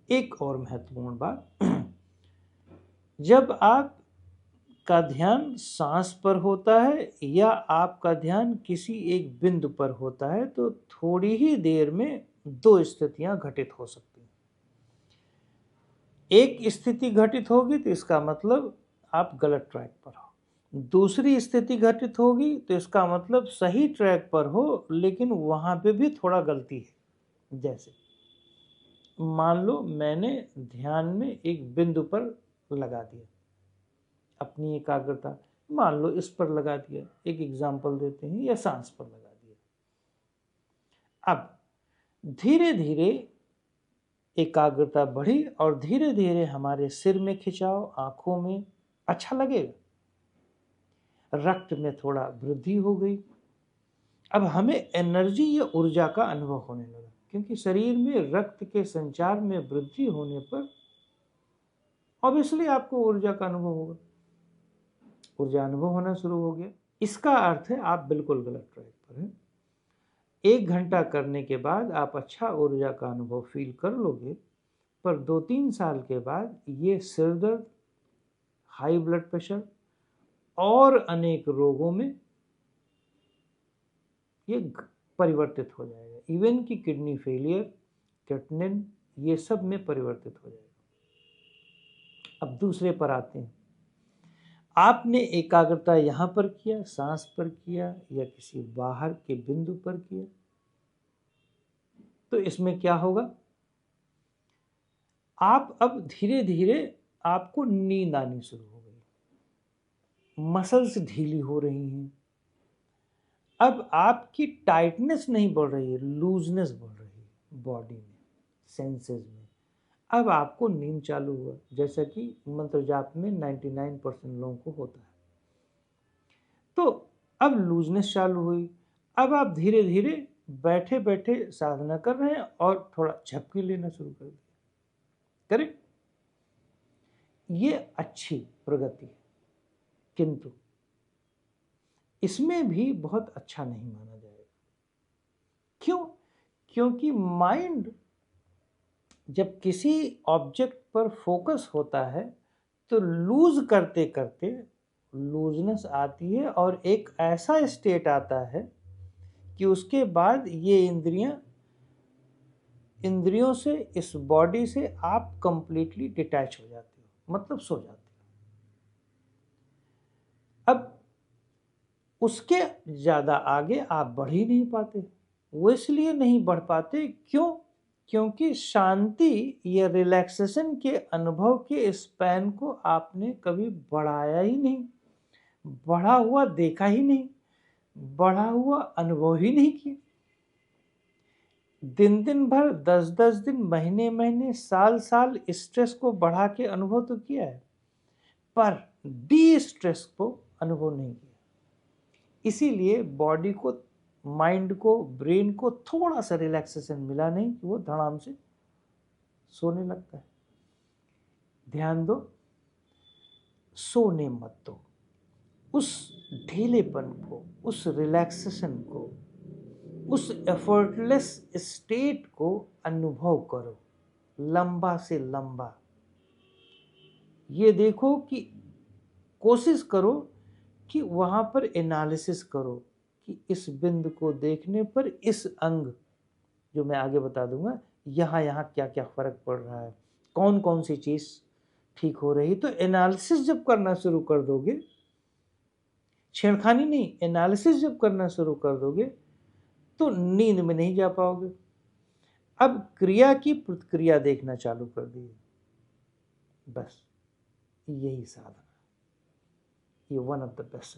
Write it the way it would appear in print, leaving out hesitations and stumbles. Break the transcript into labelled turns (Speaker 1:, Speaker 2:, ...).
Speaker 1: एक और महत्वपूर्ण बात, जब आप का ध्यान सांस पर होता है या आपका ध्यान किसी एक बिंदु पर होता है तो थोड़ी ही देर में दो स्थितियां घटित हो सकती हैं। एक स्थिति घटित होगी तो इसका मतलब आप गलत ट्रैक पर हो, दूसरी स्थिति घटित होगी तो इसका मतलब सही ट्रैक पर हो लेकिन वहां पे भी थोड़ा गलती है। जैसे मान लो मैंने ध्यान में एक बिंदु पर लगा दिया अपनी एकाग्रता, मान लो इस पर लगा दिया, एक एग्जाम्पल देते हैं, या सांस पर लगा दिया। अब धीरे धीरे एकाग्रता बढ़ी और धीरे धीरे हमारे सिर में खिंचाव, आंखों में अच्छा लगेगा, रक्त में थोड़ा वृद्धि हो गई। अब हमें एनर्जी या ऊर्जा का अनुभव होने लगा, क्योंकि शरीर में रक्त के संचार में वृद्धि होने पर ऑब्वियसली आपको ऊर्जा का अनुभव होगा, ऊर्जा अनुभव होना शुरू हो गया। इसका अर्थ है आप बिल्कुल गलत ट्रैक पर हैं। 1 घंटा करने के बाद आप अच्छा ऊर्जा का अनुभव फील कर लोगे, पर 2-3 साल के बाद ये सिर दर्द, हाई ब्लड प्रेशर और अनेक रोगों में ये परिवर्तित हो जाएगा। इवन कि किडनी फेलियर, क्रिएटिनिन, ये सब में परिवर्तित हो जाएगा। अब दूसरे पर आते हैं। आपने एकाग्रता यहाँ पर किया, सांस पर किया या किसी बाहर के बिंदु पर किया, तो इसमें क्या होगा, आप अब धीरे धीरे आपको नींद आनी शुरू हो गई, मसल्स ढीली हो रही हैं। अब आपकी टाइटनेस नहीं बढ़ रही है, लूजनेस बढ़ रही है बॉडी में, सेंसेस में। अब आपको नींद चालू हुआ, जैसा कि मंत्र जाप में 99% लोगों को होता है। तो अब लूजनेस चालू हुई। अब आप धीरे धीरे बैठे बैठे साधना कर रहे हैं और थोड़ा झपकी लेना शुरू कर दिया। करेक्ट? ये अच्छी प्रगति है, किंतु इसमें भी बहुत अच्छा नहीं माना जाएगा। क्यों? क्योंकि माइंड जब किसी ऑब्जेक्ट पर फोकस होता है तो लूज करते करते लूजनेस आती है और एक ऐसा स्टेट आता है कि उसके बाद ये इंद्रियों से, इस बॉडी से आप कंप्लीटली डिटैच हो जाते हो, मतलब सो जाते हो। अब उसके ज़्यादा आगे आप बढ़ ही नहीं पाते। वो इसलिए नहीं बढ़ पाते, क्यों? क्योंकि शांति या रिलैक्सेशन के अनुभव के स्पैन को आपने कभी बढ़ाया ही नहीं, बढ़ा हुआ देखा ही नहीं, बढ़ा हुआ अनुभव ही नहीं किया। दिन दिन भर, 10-10 दिन, महीने महीने, साल साल स्ट्रेस को बढ़ा के अनुभव तो किया है, पर डी स्ट्रेस को अनुभव नहीं किया। इसीलिए बॉडी को, माइंड को, ब्रेन को थोड़ा सा रिलैक्सेशन मिला नहीं कि वो धड़ाम से सोने लगता है। ध्यान दो, सोने मत दो। उस ढीलेपन को, उस रिलैक्सेशन को, उस एफर्टलेस स्टेट को अनुभव करो, लंबा से लंबा। ये देखो कि कोशिश करो कि वहाँ पर एनालिसिस करो कि इस बिंदु को देखने पर इस अंग, जो मैं आगे बता दूंगा, यहाँ यहाँ क्या क्या फर्क पड़ रहा है, कौन कौन सी चीज़ ठीक हो रही। तो एनालिसिस जब करना शुरू कर दोगे, छेड़खानी नहीं, एनालिसिस जब करना शुरू कर दोगे तो नींद में नहीं जा पाओगे। अब क्रिया की प्रतिक्रिया देखना चालू कर दिए, बस यही साधना, ये वन ऑफ द बेस्ट।